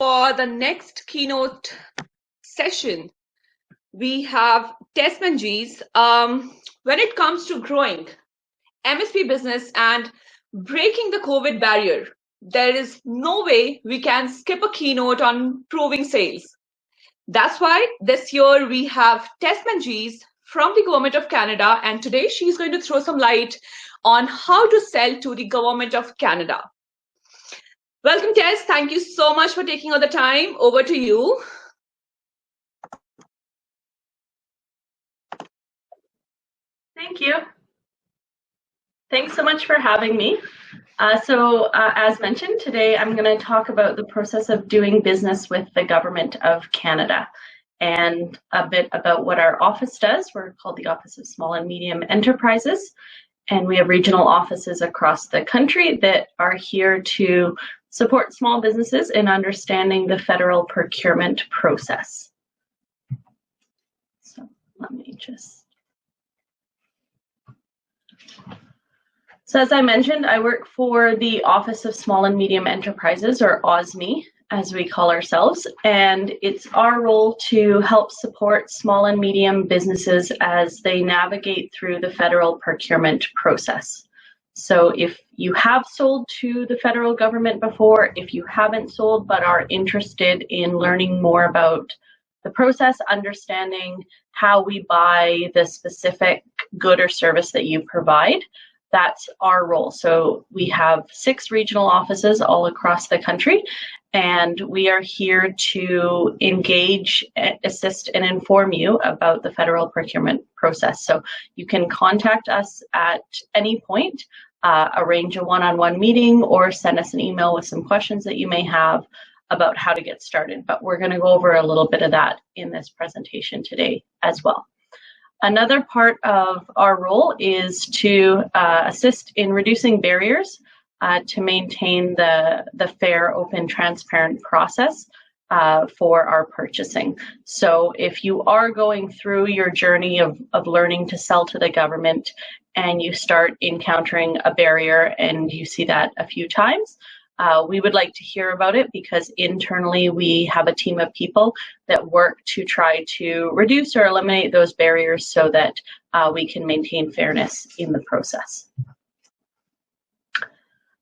For the next keynote session, we have Tess Menges. When it comes to growing MSP business and breaking the COVID barrier, there is no way we can skip a keynote on proving sales. That's why this year we have Tess Menges from the Government of Canada, and today she's going to throw some light on how to sell to the Government of Canada. Welcome, Tess. Thank you so much for taking all the time. Over to you. Thank you. Thanks so much for having me. As mentioned, today I'm going to talk about the process of doing business with the Government of Canada and a bit about what our office does. We're called the Office of Small and Medium Enterprises, and we have regional offices across the country that are here to support small businesses in understanding the federal procurement process. So let me just... So as I mentioned, I work for the Office of Small and Medium Enterprises, or OSME, as we call ourselves, and it's our role to help support small and medium businesses as they navigate through the federal procurement process. So if you have sold to the federal government before, if you haven't sold but are interested in learning more about the process, understanding how we buy the specific good or service that you provide, that's our role. So we have 6 regional offices all across the country, and we are here to engage, assist, and inform you about the federal procurement process. So you can contact us at any point, arrange a one-on-one meeting, or send us an email with some questions that you may have about how to get started. But we're going to go over a little bit of that in this presentation today as well. Another part of our role is to assist in reducing barriers to maintain the fair, open, transparent process for our purchasing. So if you are going through your journey of learning to sell to the government and you start encountering a barrier and you see that a few times, we would like to hear about it, because internally we have a team of people that work to try to reduce or eliminate those barriers so that we can maintain fairness in the process.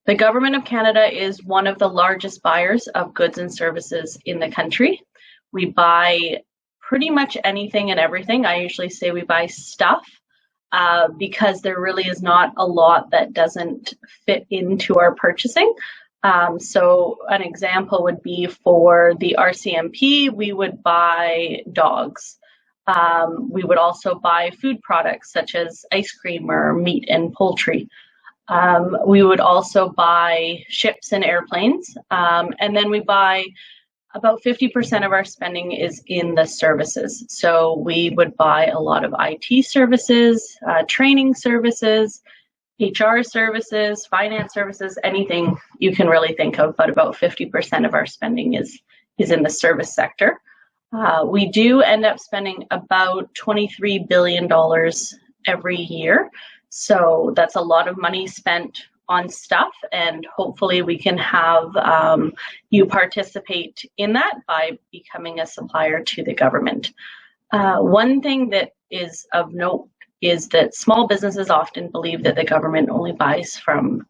The Government of Canada is one of the largest buyers of goods and services in the country. We buy pretty much anything and everything. I usually say we buy stuff because there really is not a lot that doesn't fit into our purchasing. So an example would be for the RCMP, we would buy dogs. We would also buy food products such as ice cream or meat and poultry. We would also buy ships and airplanes. And then we buy about 50% of our spending is in the services. So we would buy a lot of IT services, training services, HR services, finance services, anything you can really think of, but about 50% of our spending is in the service sector. We do end up spending about $23 billion every year. So that's a lot of money spent on stuff, and hopefully we can have you participate in that by becoming a supplier to the government. One thing that is of note is that small businesses often believe that the government only buys from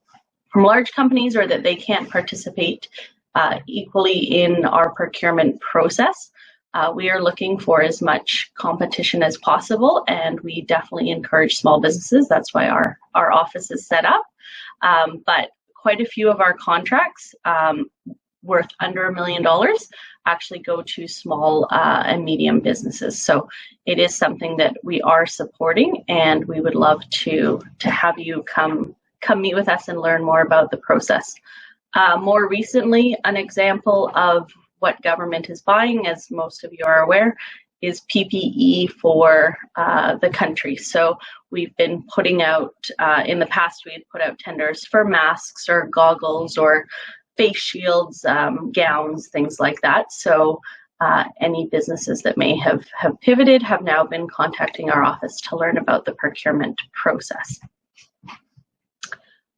large companies, or that they can't participate equally in our procurement process. We are looking for as much competition as possible, and we definitely encourage small businesses. That's why our office is set up. But quite a few of our contracts worth under $1 million actually go to small and medium businesses. So it is something that we are supporting, and we would love to have you come meet with us and learn more about the process. More recently, an example of what government is buying, as most of you are aware, is PPE for the country. So we've been putting out, in the past, we've put out tenders for masks or goggles or face shields, gowns, things like that. So any businesses that may have pivoted have now been contacting our office to learn about the procurement process.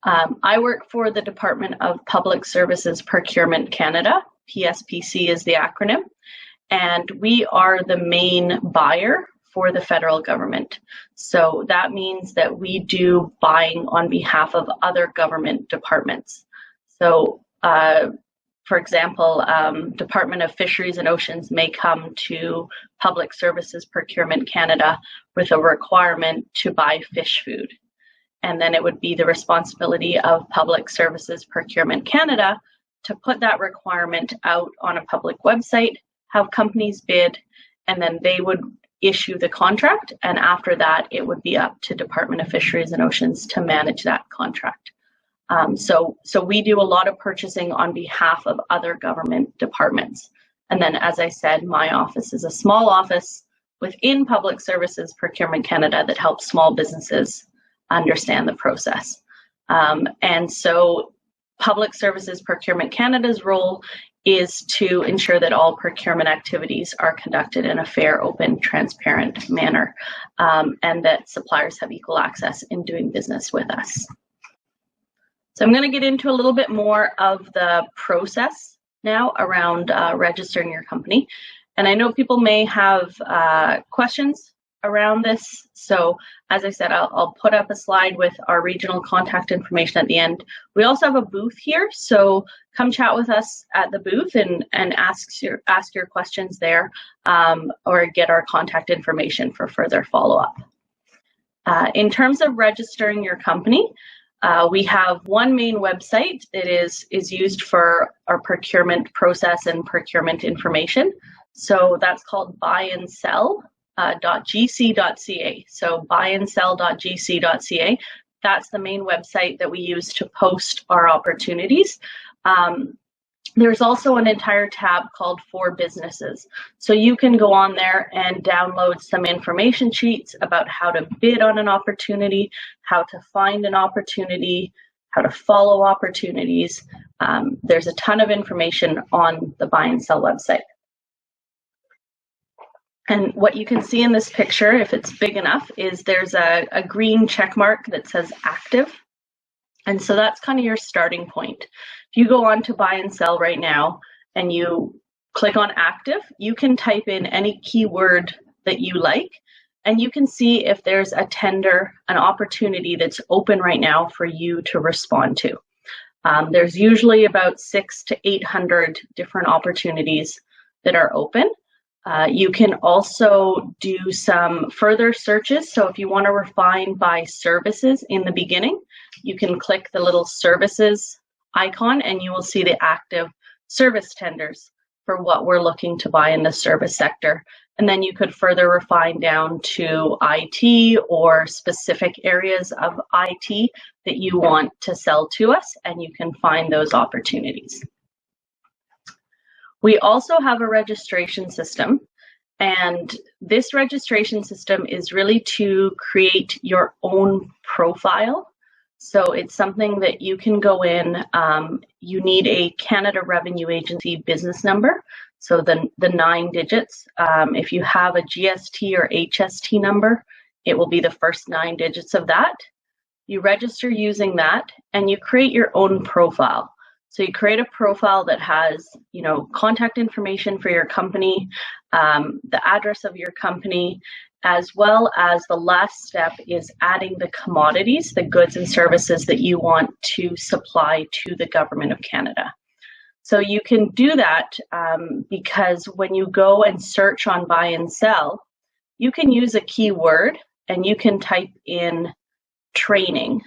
I work for the Department of Public Services Procurement Canada, PSPC is the acronym, and we are the main buyer for the federal government. So that means that we do buying on behalf of other government departments. So for example, Department of Fisheries and Oceans may come to Public Services Procurement Canada with a requirement to buy fish food. And then it would be the responsibility of Public Services Procurement Canada to put that requirement out on a public website, have companies bid, and then they would issue the contract. And after that, it would be up to Department of Fisheries and Oceans to manage that contract. So we do a lot of purchasing on behalf of other government departments. And then, as I said, my office is a small office within Public Services Procurement Canada that helps small businesses understand the process. And so Public Services Procurement Canada's role is to ensure that all procurement activities are conducted in a fair, open, transparent manner, and that suppliers have equal access in doing business with us. So I'm going to get into a little bit more of the process now around registering your company. And I know people may have questions around this. So as I said, I'll put up a slide with our regional contact information at the end. We also have a booth here, so come chat with us at the booth and ask your questions there, or get our contact information for further follow-up. In terms of registering your company, we have one main website that is used for our procurement process and procurement information. So that's called buyandsell.gc.ca. So buyandsell.gc.ca. That's the main website that we use to post our opportunities. There's also an entire tab called For Businesses. So you can go on there and download some information sheets about how to bid on an opportunity, how to find an opportunity, how to follow opportunities. There's a ton of information on the Buy and Sell website. And what you can see in this picture, if it's big enough, is there's a green check mark that says active. And so that's kind of your starting point. If you go on to Buy and Sell right now and you click on active, you can type in any keyword that you like, and you can see if there's a tender, an opportunity that's open right now for you to respond to. There's usually about 600 to 800 different opportunities that are open. You can also do some further searches. So if you want to refine by services in the beginning, you can click the little services icon and you will see the active service tenders for what we're looking to buy in the service sector. And then you could further refine down to IT or specific areas of IT that you want to sell to us, and you can find those opportunities. We also have a registration system, and this registration system is really to create your own profile. So it's something that you can go in. You need a Canada Revenue Agency business number, so the 9 digits. If you have a GST or HST number, it will be the first 9 digits of that. You register using that, and you create your own profile. So you create a profile that has, contact information for your company, the address of your company, as well as the last step is adding the commodities, the goods and services that you want to supply to the Government of Canada. So you can do that because when you go and search on Buy and Sell, you can use a keyword and you can type in training,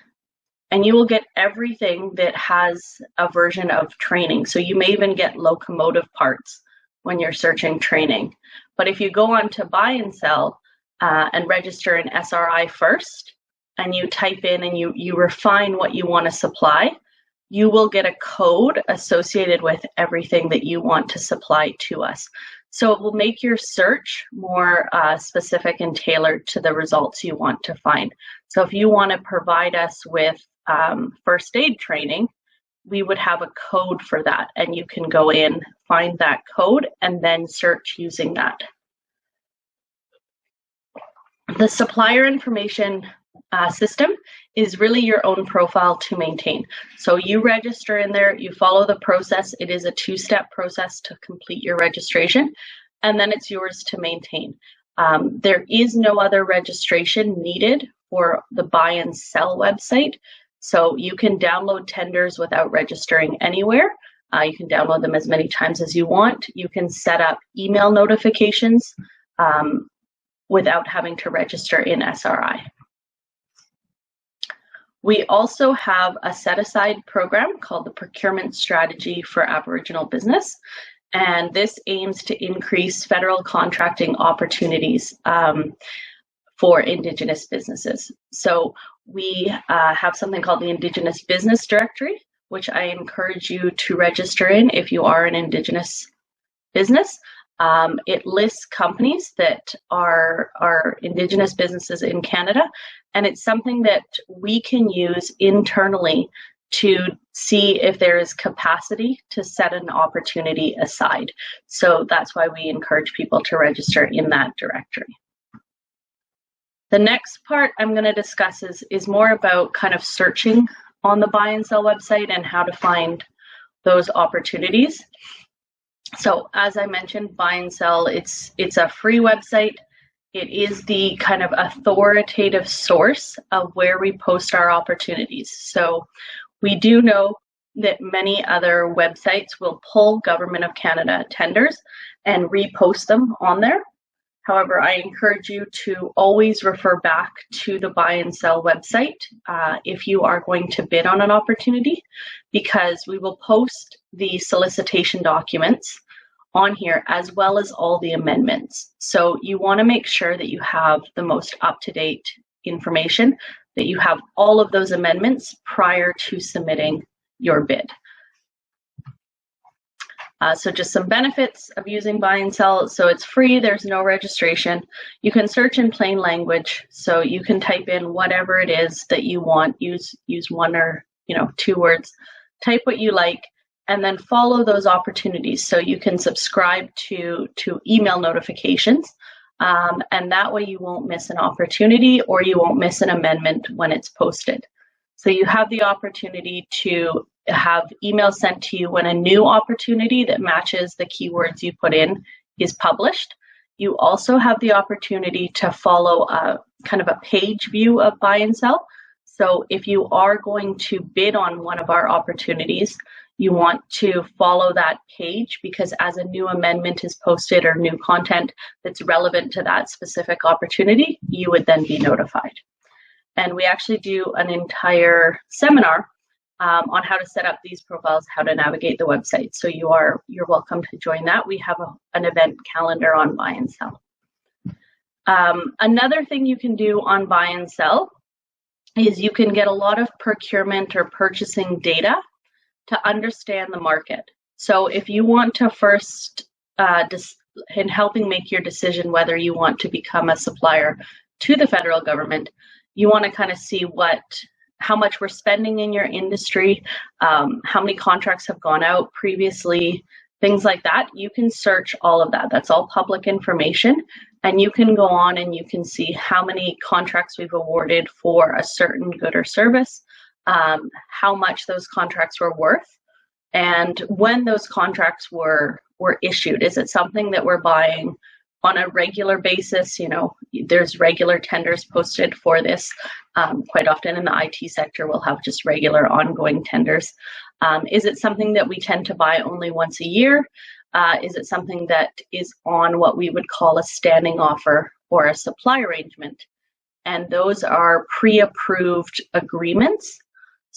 and you will get everything that has a version of training. So you may even get locomotive parts when you're searching training. But if you go on to Buy and Sell and register an SRI first, and you type in and you refine what you want to supply, you will get a code associated with everything that you want to supply to us. So it will make your search more specific and tailored to the results you want to find. So if you want to provide us with first aid training, we would have a code for that, and you can go in, find that code, and then search using that. The supplier information system is really your own profile to maintain. So you register in there, you follow the process. It is a two-step process to complete your registration, and then it's yours to maintain. There is no other registration needed for the buy and sell website. So you can download tenders without registering anywhere. You can download them as many times as you want. You can set up email notifications without having to register in SRI. We also have a set-aside program called the Procurement Strategy for Aboriginal Business, and this aims to increase federal contracting opportunities for Indigenous businesses. So we have something called the Indigenous Business Directory, which I encourage you to register in if you are an Indigenous business. It lists companies that are Indigenous businesses in Canada, and it's something that we can use internally to see if there is capacity to set an opportunity aside. So that's why we encourage people to register in that directory. The next part I'm going to discuss is more about kind of searching on the buy and sell website and how to find those opportunities. So as I mentioned, buy and sell, it's a free website. It is the kind of authoritative source of where we post our opportunities. So we do know that many other websites will pull Government of Canada tenders and repost them on there. However, I encourage you to always refer back to the buy and sell website if you are going to bid on an opportunity, because we will post the solicitation documents on here as well as all the amendments. So you want to make sure that you have the most up-to-date information, that you have all of those amendments prior to submitting your bid. So just some benefits of using buy and sell. So it's free, there's no registration. You can search in plain language. So you can type in whatever it is that you want, use one or two words, type what you like, and then follow those opportunities. So you can subscribe to email notifications, and that way you won't miss an opportunity or you won't miss an amendment when it's posted. So you have the opportunity to have emails sent to you when a new opportunity that matches the keywords you put in is published. You also have the opportunity to follow a kind of a page view of buy and sell. So if you are going to bid on one of our opportunities, you want to follow that page, because as a new amendment is posted or new content that's relevant to that specific opportunity, you would then be notified. And we actually do an entire seminar on how to set up these profiles, how to navigate the website. So you're welcome to join that. We have an event calendar on buy and sell. Another thing you can do on buy and sell is you can get a lot of procurement or purchasing data to understand the market. So if you want to first, in helping make your decision whether you want to become a supplier to the federal government, you want to kind of see how much we're spending in your industry, how many contracts have gone out previously, things like that. You can search all of that. That's all public information. And you can go on and you can see how many contracts we've awarded for a certain good or service, how much those contracts were worth, and when those contracts were issued. Is it something that we're buying on a regular basis? There's regular tenders posted for this. Quite often in the IT sector, we'll have just regular ongoing tenders. Is it something that we tend to buy only once a year? Is it something that is on what we would call a standing offer or a supply arrangement? And those are pre-approved agreements.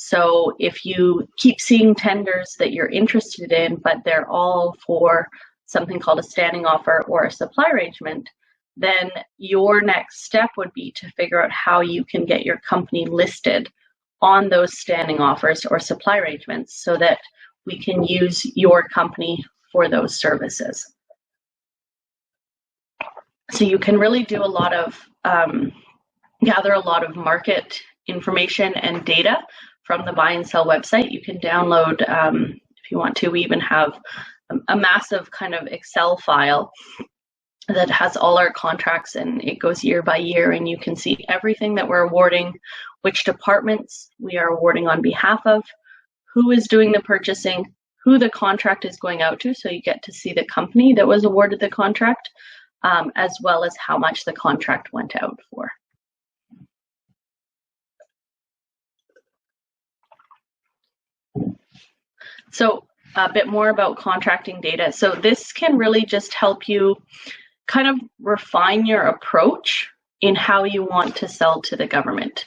So if you keep seeing tenders that you're interested in, but they're all for something called a standing offer or a supply arrangement, then your next step would be to figure out how you can get your company listed on those standing offers or supply arrangements so that we can use your company for those services. So you can really do a lot of, gather a lot of market information and data from the buy and sell website. You can download, if you want to, we even have a massive kind of Excel file that has all our contracts, and it goes year by year, and you can see everything that we're awarding, which departments we are awarding on behalf of, who is doing the purchasing, who the contract is going out to, so you get to see the company that was awarded the contract, as well as how much the contract went out for. So a bit more about contracting data. So this can really just help you kind of refine your approach in how you want to sell to the government,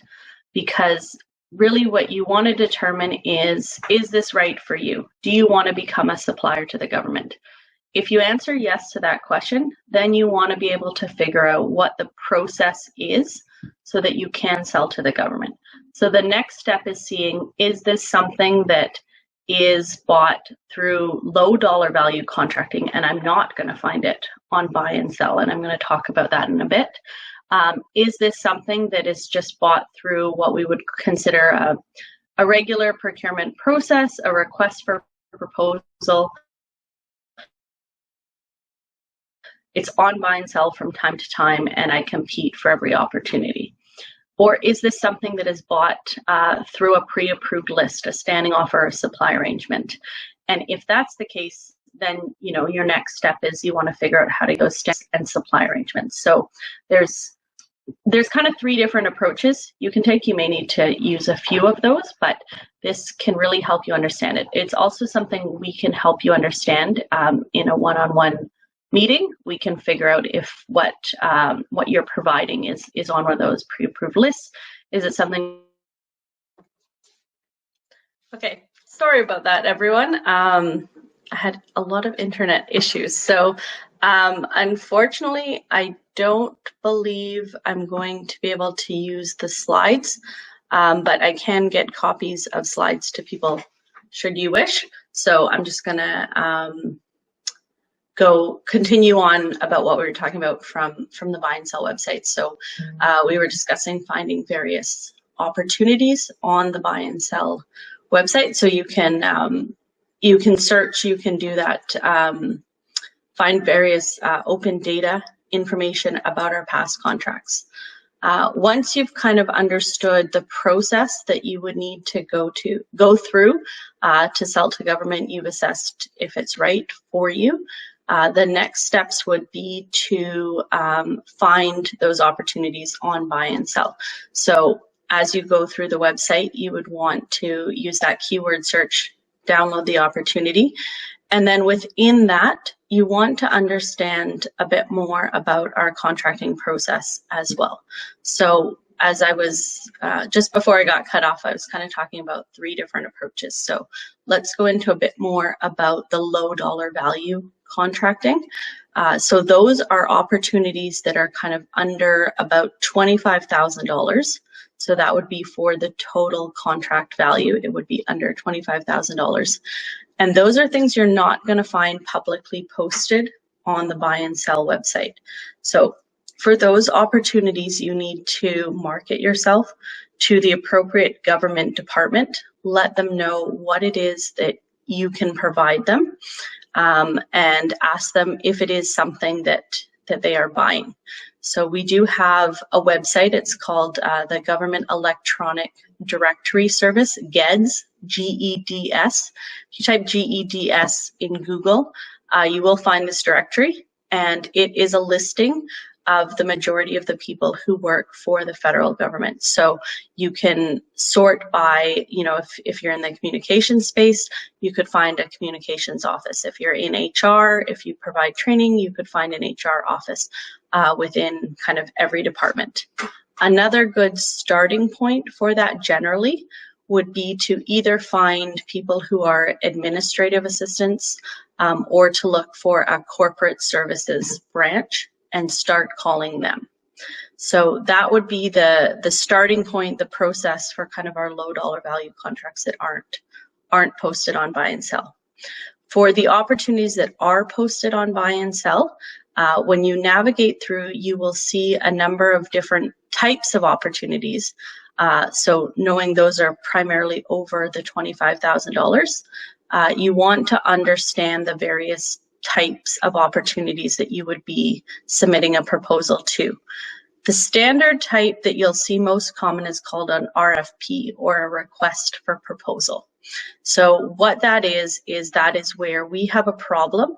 because really what you want to determine is this right for you? Do you want to become a supplier to the government? If you answer yes to that question, then you want to be able to figure out what the process is so that you can sell to the government. So the next step is seeing, is this something that is bought through low dollar value contracting, and I'm not going to find it on buy and sell, and I'm going to talk about that in a bit. Is this something that is just bought through what we would consider a regular procurement process, a request for proposal? It's on buy and sell from time to time, and I compete for every opportunity. Or is this something that is bought through a pre-approved list, a standing offer, or a supply arrangement? And if that's the case, then your next step is you want to figure out how to go and supply arrangements. So there's kind of 3 different approaches you can take. You may need to use a few of those, but this can really help you understand it. It's also something we can help you understand in a one-on-one meeting. We can figure out if what you're providing is on one of those pre-approved lists. Is it something? Okay, sorry about that, everyone. I had a lot of internet issues, so unfortunately, I don't believe I'm going to be able to use the slides, but I can get copies of slides to people should you wish. So I'm just gonna continue on about what we were talking about from the buy and sell website. So we were discussing finding various opportunities on the buy and sell website. So you can search, you can do that, find various open data information about our past contracts. Once you've kind of understood the process that you would need to go through to sell to government, you've assessed if it's right for you. The next steps would be to find those opportunities on buy and sell. So as you go through the website, you would want to use that keyword search, download the opportunity, and then within that, you want to understand a bit more about our contracting process as well. So as I was, just before I got cut off, I was kind of talking about 3 different approaches. So let's go into a bit more about the low dollar value contracting. So those are opportunities that are kind of under about $25,000. So that would be for the total contract value. It would be under $25,000. And those are things you're not going to find publicly posted on the buy and sell website. So for those opportunities, you need to market yourself to the appropriate government department, let them know what it is that you can provide them, and ask them if it is something that they are buying. So we do have a website. It's called the Government Electronic Directory Service, GEDS, G-E-D-S. If you type GEDS in Google, you will find this directory, and it is a listing of the majority of the people who work for the federal government. So you can sort by, if you're in the communications space, you could find a communications office. If you're in HR, if you provide training, you could find an HR office within kind of every department. Another good starting point for that generally would be to either find people who are administrative assistants or to look for a corporate services branch and start calling them. So that would be the starting point, the process for kind of our low dollar value contracts that aren't posted on buy and sell. For the opportunities that are posted on buy and sell, when you navigate through, you will see a number of different types of opportunities. So knowing those are primarily over the $25,000, you want to understand the various types of opportunities that you would be submitting a proposal to. The standard type that you'll see most common is called an RFP, or a request for proposal. So what that is where we have a problem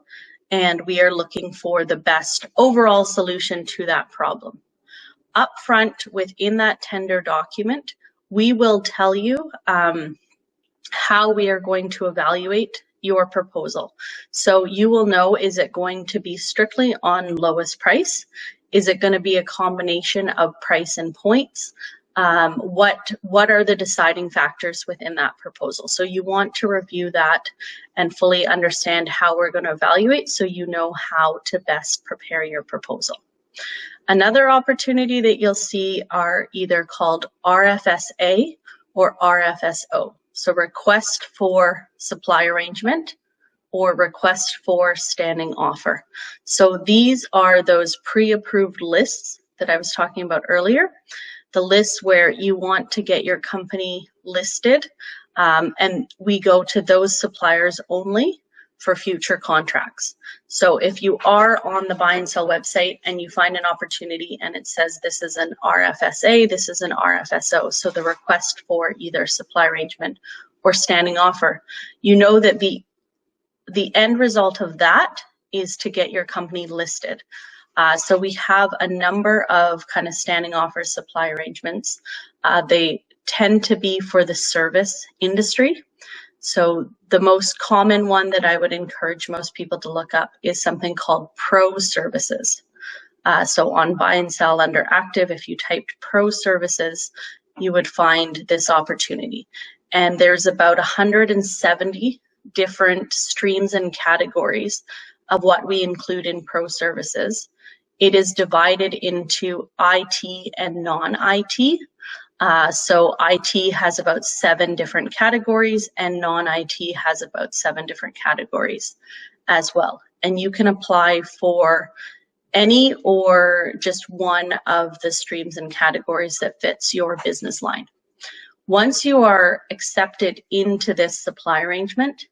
and we are looking for the best overall solution to that problem. Up front within that tender document, we will tell you how we are going to evaluate your proposal. So you will know, is it going to be strictly on lowest price? Is it going to be a combination of price and points? What are the deciding factors within that proposal? So you want to review that and fully understand how we're going to evaluate, so you know how to best prepare your proposal. Another opportunity that you'll see are either called RFSA or RFSO. So request for supply arrangement or request for standing offer. So these are those pre-approved lists that I was talking about earlier. The lists where you want to get your company listed, and we go to those suppliers only for future contracts. So if you are on the BuySell website and you find an opportunity and it says this is an RFSA, this is an RFSO, so the request for either supply arrangement or standing offer, you know that the end result of that is to get your company listed. So we have a number of kind of standing offers, supply arrangements. They tend to be for the service industry. So the most common one that I would encourage most people to look up is something called Pro Services. So on BuySell under Active, if you typed Pro Services, you would find this opportunity. And there's about 170 different streams and categories of what we include in Pro Services. It is divided into IT and non-IT. So IT has about 7 different categories and non-IT has about 7 different categories as well. And you can apply for any or just one of the streams and categories that fits your business line. Once you are accepted into this supply arrangement,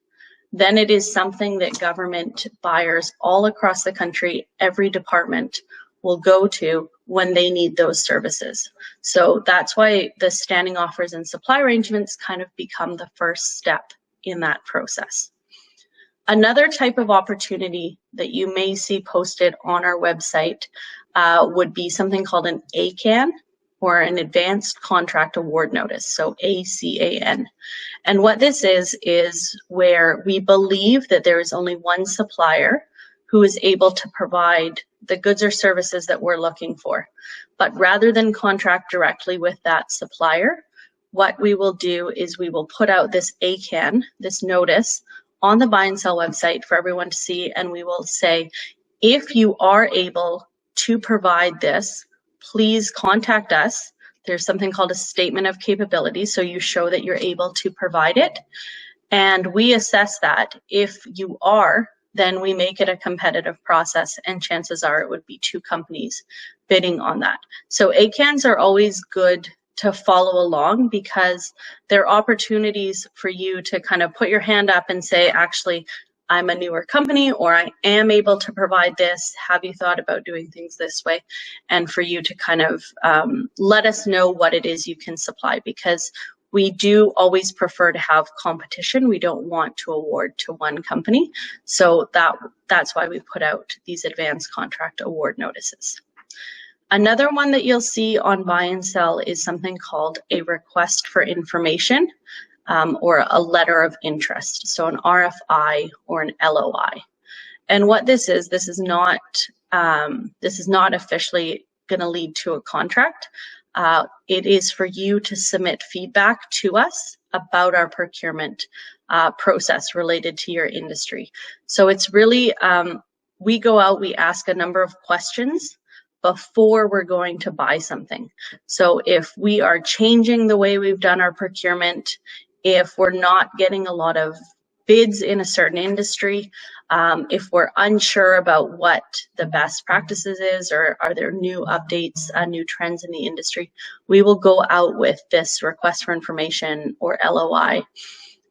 then it is something that government buyers all across the country, every department, will go to when they need those services. So that's why the standing offers and supply arrangements kind of become the first step in that process. Another type of opportunity that you may see posted on our website would be something called an ACAN, or an Advanced Contract Award Notice, so ACAN. And what this is where we believe that there is only one supplier who is able to provide the goods or services that we're looking for. But rather than contract directly with that supplier, what we will do is we will put out this ACAN, this notice, on the BuySell website for everyone to see, and we will say, if you are able to provide this, please contact us. There's something called a statement of capability, so you show that you're able to provide it. And we assess that. If you are, then we make it a competitive process, and chances are it would be 2 companies bidding on that. So ACANs are always good to follow along because they're opportunities for you to kind of put your hand up and say, actually, I'm a newer company, or I am able to provide this. Have you thought about doing things this way? And for you to kind of let us know what it is you can supply, because we do always prefer to have competition. We don't want to award to one company. So that's why we put out these advanced contract award notices. Another one that you'll see on BuySell is something called a request for information. Or a letter of interest, so an RFI or an LOI. And what this is not officially going to lead to a contract. It is for you to submit feedback to us about our procurement process related to your industry. So it's really, we go out, we ask a number of questions before we're going to buy something. So if we are changing the way we've done our procurement, if we're not getting a lot of bids in a certain industry, if we're unsure about what the best practices is, or are there new updates, new trends in the industry, we will go out with this request for information or LOI,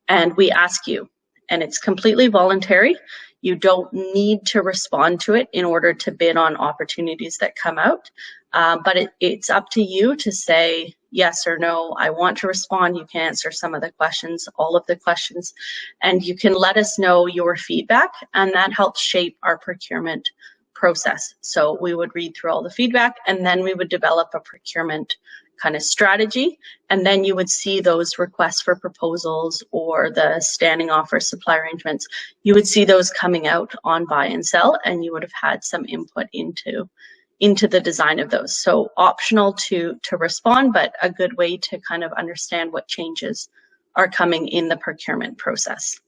and we ask you, and it's completely voluntary. You don't need to respond to it in order to bid on opportunities that come out. But it's up to you to say yes or no. I want to respond. You can answer some of the questions, all of the questions, and you can let us know your feedback, and that helps shape our procurement process. So we would read through all the feedback, and then we would develop a procurement kind of strategy, and then you would see those requests for proposals or the standing offer supply arrangements. You would see those coming out on buy and sell, and you would have had some input into the design of those. So optional to respond, but a good way to kind of understand what changes are coming in the procurement process.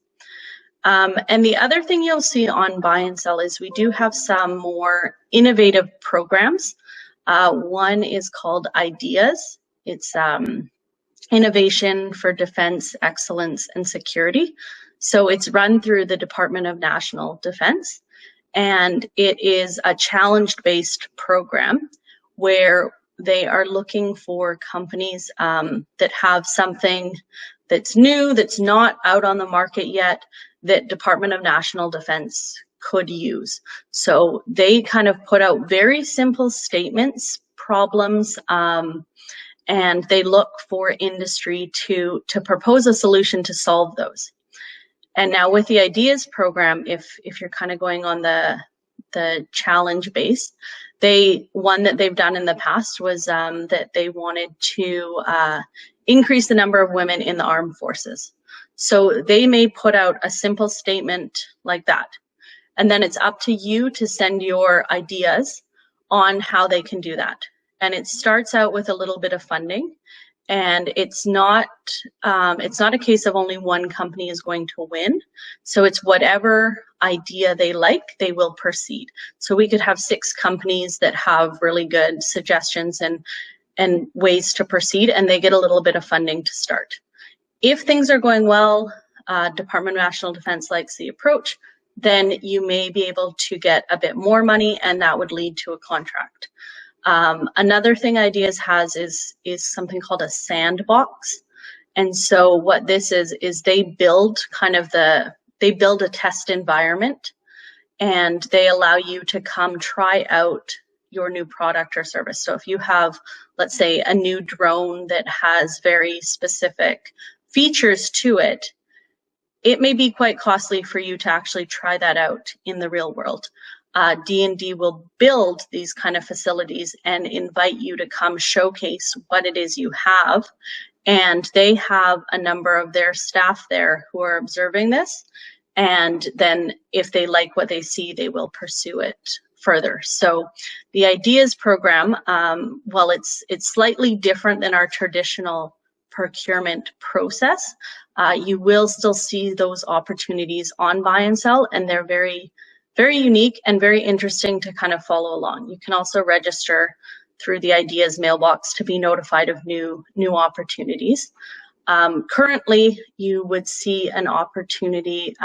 And the other thing you'll see on buy and sell is we do have some more innovative programs. One is called IDEAS. It's Innovation for Defense, Excellence, and Security. So it's run through the Department of National Defense, and it is a challenge-based program where they are looking for companies that have something that's new, that's not out on the market yet, that Department of National Defense could use. So they kind of put out very simple statements, problems, and they look for industry to propose a solution to solve those. And now with the IDEAS program, if you're kind of going on the challenge base, one that they've done in the past was that they wanted to increase the number of women in the armed forces. So they may put out a simple statement like that. And then it's up to you to send your ideas on how they can do that. And it starts out with a little bit of funding. And it's not a case of only one company is going to win. So it's whatever idea they like, they will proceed. So we could have 6 companies that have really good suggestions and ways to proceed, and they get a little bit of funding to start. If things are going well, Department of National Defense likes the approach, then you may be able to get a bit more money, and that would lead to a contract. Another thing IDEAS has is something called a sandbox. And so what this is they build a test environment, and they allow you to come try out your new product or service. So if you have, let's say, a new drone that has very specific features to it, it may be quite costly for you to actually try that out in the real world. D&D will build these kind of facilities and invite you to come showcase what it is you have. And they have a number of their staff there who are observing this. And then if they like what they see, they will pursue it further. So the IDEAS program, while it's slightly different than our traditional procurement process, you will still see those opportunities on buy and sell, and they're very, very unique and very interesting to kind of follow along. You can also register through the IDEAS mailbox to be notified of new opportunities. Currently, you would see an opportunity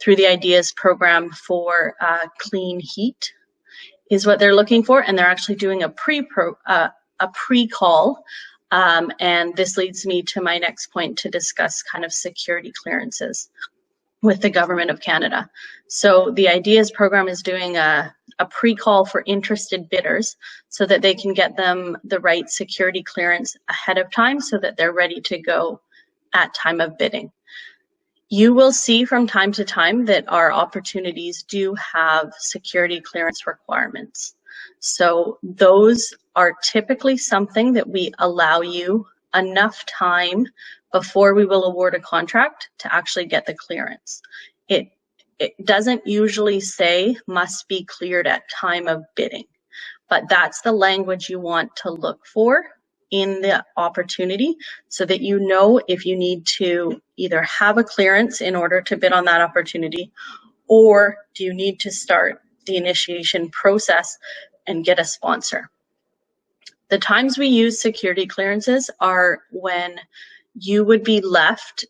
through the IDEAS program for clean heat is what they're looking for, and they're actually doing a pre-call. And this leads me to my next point to discuss kind of security clearances with the Government of Canada. So the IDEAS program is doing a pre-call for interested bidders so that they can get them the right security clearance ahead of time so that they're ready to go at time of bidding. You will see from time to time that our opportunities do have security clearance requirements. So those are typically something that we allow you enough time before we will award a contract to actually get the clearance. It doesn't usually say must be cleared at time of bidding, but that's the language you want to look for in the opportunity so that you know if you need to either have a clearance in order to bid on that opportunity, or do you need to start the initiation process and get a sponsor. The times we use security clearances are when you would be left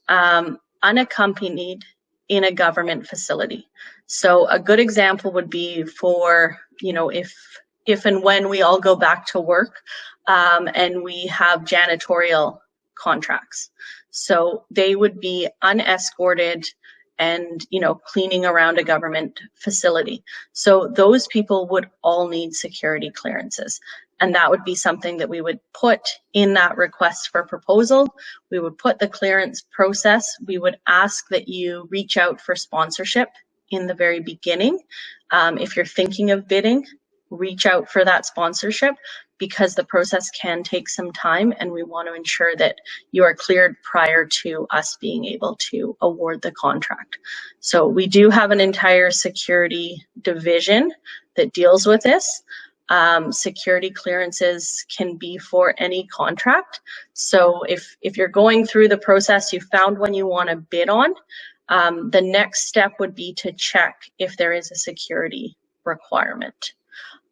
unaccompanied in a government facility. So a good example would be for, if and when we all go back to work and we have janitorial contracts. So they would be unescorted and, you know, cleaning around a government facility. So those people would all need security clearances. And that would be something that we would put in that request for proposal. We would put the clearance process. We would ask that you reach out for sponsorship in the very beginning. If you're thinking of bidding, reach out for that sponsorship, because the process can take some time and we want to ensure that you are cleared prior to us being able to award the contract. So we do have an entire security division that deals with this. Security clearances can be for any contract. So if you're going through the process, you found one you want to bid on, the next step would be to check if there is a security requirement.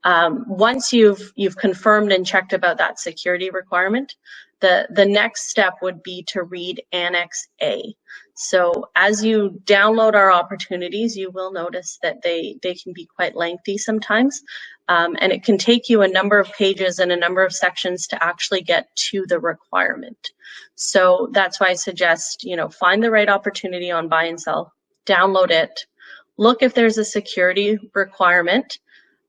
Once you've confirmed and checked about that security requirement, the next step would be to read Annex A. So as you download our opportunities, you will notice that they can be quite lengthy sometimes, and it can take you a number of pages and a number of sections to actually get to the requirement. So that's why I suggest, you know, find the right opportunity on Buy and Sell, download it, look if there's a security requirement,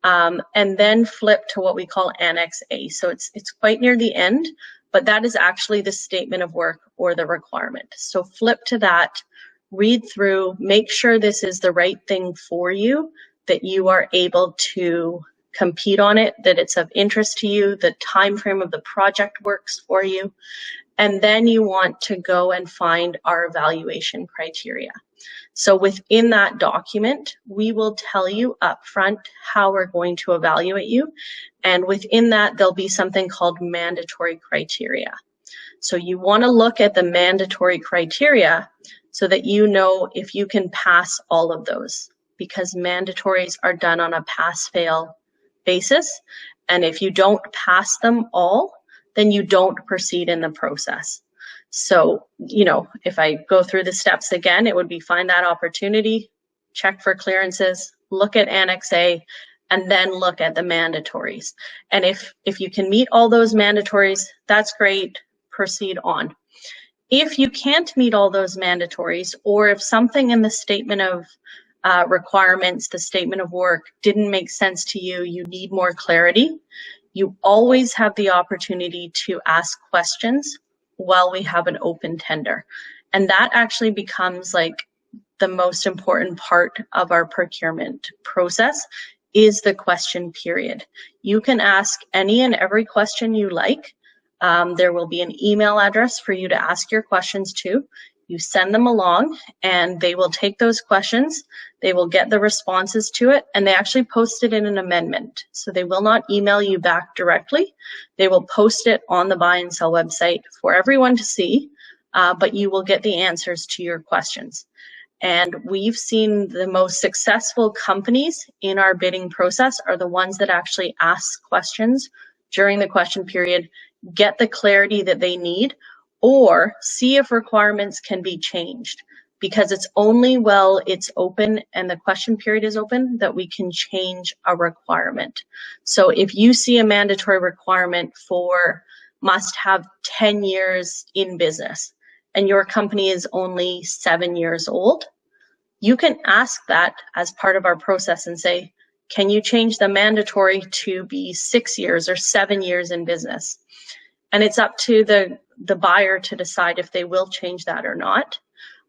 and then flip to what we call Annex A. So it's quite near the end, but that is actually the statement of work or the requirement. So flip to that, read through, make sure this is the right thing for you, that you are able to compete on it, that it's of interest to you, the time frame of the project works for you, and then you want to go and find our evaluation criteria. So within that document, we will tell you upfront how we're going to evaluate you. And within that, there'll be something called mandatory criteria. So you want to look at the mandatory criteria so that you know if you can pass all of those, because mandatories are done on a pass-fail basis. And if you don't pass them all, then you don't proceed in the process. So, you know, if I go through the steps again, it would be find that opportunity, check for clearances, look at Annex A, and then look at the mandatories. And if you can meet all those mandatories, that's great, proceed on. If you can't meet all those mandatories, or if something in the statement of requirements, the statement of work didn't make sense to you, you need more clarity, you always have the opportunity to ask questions while we have an open tender. And that actually becomes like the most important part of our procurement process is the question period. You can ask any and every question you like. There will be an email address for you to ask your questions to. You send them along and they will take those questions, they will get the responses to it, and they actually post it in an amendment. So they will not email you back directly. They will post it on the Buy and Sell website for everyone to see, but you will get the answers to your questions. And we've seen the most successful companies in our bidding process are the ones that actually ask questions during the question period, get the clarity that they need, or see if requirements can be changed, because it's only while it's open and the question period is open that we can change a requirement. So if you see a mandatory requirement for must have 10 years in business and your company is only 7 years old, you can ask that as part of our process and say, can you change the mandatory to be 6 years or 7 years in business? And it's up to the buyer to decide if they will change that or not.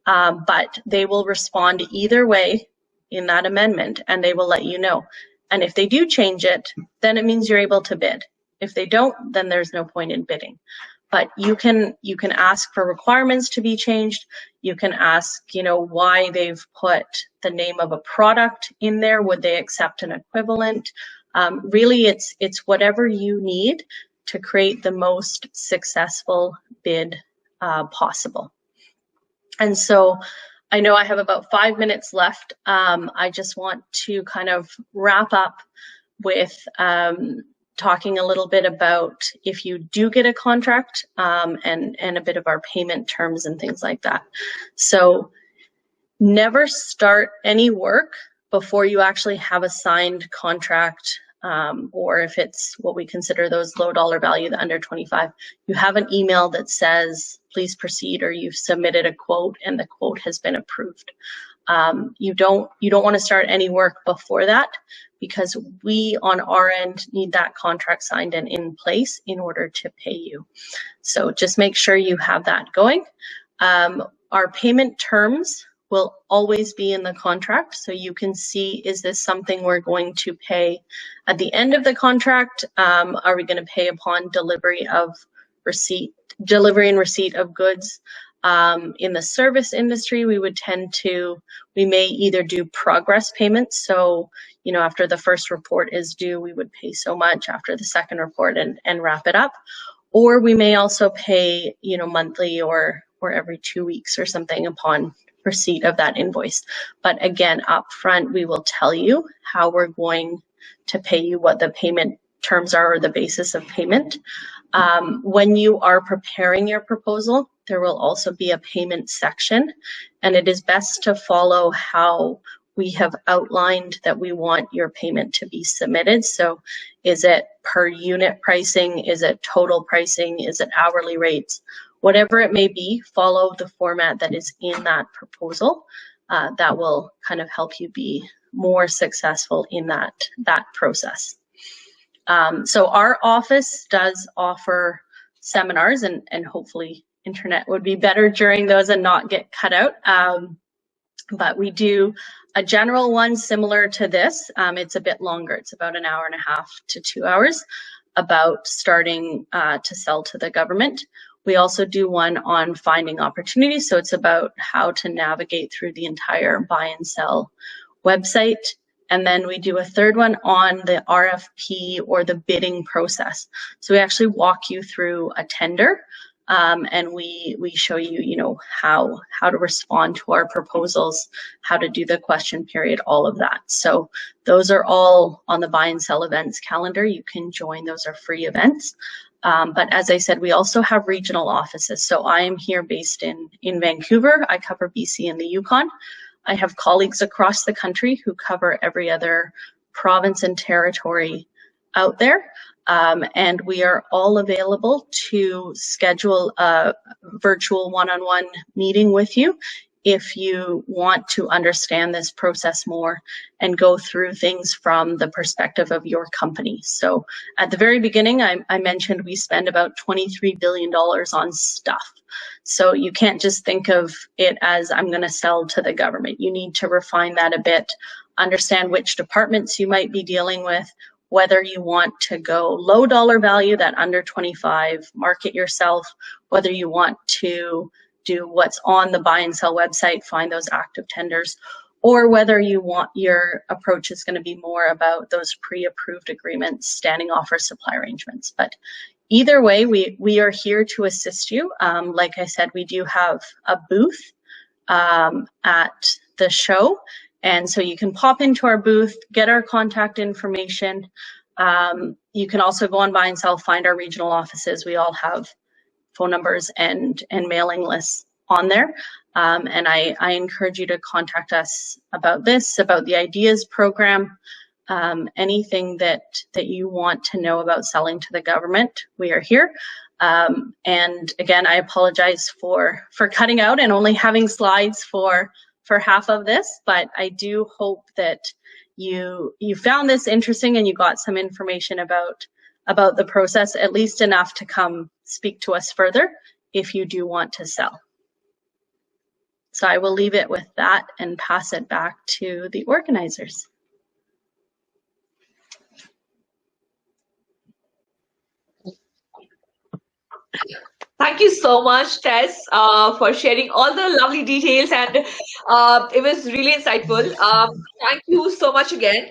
But they will respond either way in that amendment and they will let you know. And if they do change it, then it means you're able to bid. If they don't, then there's no point in bidding. But you can ask for requirements to be changed. You can ask, you know, why they've put the name of a product in there. Would they accept an equivalent? Really, it's whatever you need to create the most successful bid possible. And so I know I have about 5 minutes left. I just want to kind of wrap up with talking a little bit about if you do get a contract and a bit of our payment terms and things like that. So never start any work before you actually have a signed contract, or if it's what we consider those low dollar value, the under 25, you have an email that says, please proceed, or you've submitted a quote and the quote has been approved. You don't want to start any work before that, because we on our end need that contract signed and in place in order to pay you. So just make sure you have that going. Our payment terms will always be in the contract, so you can see, is this something we're going to pay at the end of the contract? Are we going to pay upon delivery and receipt of goods? In the service industry, we may either do progress payments. So, after the first report is due, we would pay so much, after the second report, and wrap it up. Or we may also pay, monthly or every 2 weeks or something upon receipt of that invoice. But again, upfront, we will tell you how we're going to pay you, what the payment terms are, or the basis of payment. When you are preparing your proposal, there will also be a payment section, and it is best to follow how we have outlined that we want your payment to be submitted. So is it per unit pricing? Is it total pricing? Is it hourly rates? Whatever it may be, follow the format that is in that proposal. That will kind of help you be more successful in that process. So our office does offer seminars, and hopefully internet would be better during those and not get cut out. But we do a general one similar to this. It's a bit longer. It's about an hour and a half to 2 hours about starting to sell to the government. We also do one on finding opportunities. So it's about how to navigate through the entire buy and sell website. And then we do a third one on the RFP or the bidding process. So we actually walk you through a tender, and we show you, how to respond to our proposals, how to do the question period, all of that. So those are all on the buy and sell events calendar. You can join; those are free events. But as I said, we also have regional offices. So I am here based in Vancouver. I cover BC and the Yukon. I have colleagues across the country who cover every other province and territory out there. And we are all available to schedule a virtual one-on-one meeting with you if you want to understand this process more and go through things from the perspective of your company. So at the very beginning, I mentioned we spend about $23 billion on stuff. So you can't just think of it as, I'm going to sell to the government. You need to refine that a bit, understand which departments you might be dealing with, whether you want to go low dollar value, that under 25, market yourself, whether you want to do what's on the buy and sell website, find those active tenders, or whether you want your approach is going to be more about those pre-approved agreements, standing offer, supply arrangements. But either way, we are here to assist you. Like I said, we do have a booth at the show. And so you can pop into our booth, get our contact information. You can also go on Buy and Sell, find our regional offices. We all have phone numbers and mailing lists on there. And I encourage you to contact us about this, about the Ideas program, anything that you want to know about selling to the government. We are here. And again, I apologize for cutting out and only having slides for half of this, but I do hope that you found this interesting and you got some information about the process, at least enough to come speak to us further if you do want to sell. So I will leave it with that and pass it back to the organizers. Thank you so much, Tess, for sharing all the lovely details, and it was really insightful. Thank you so much again.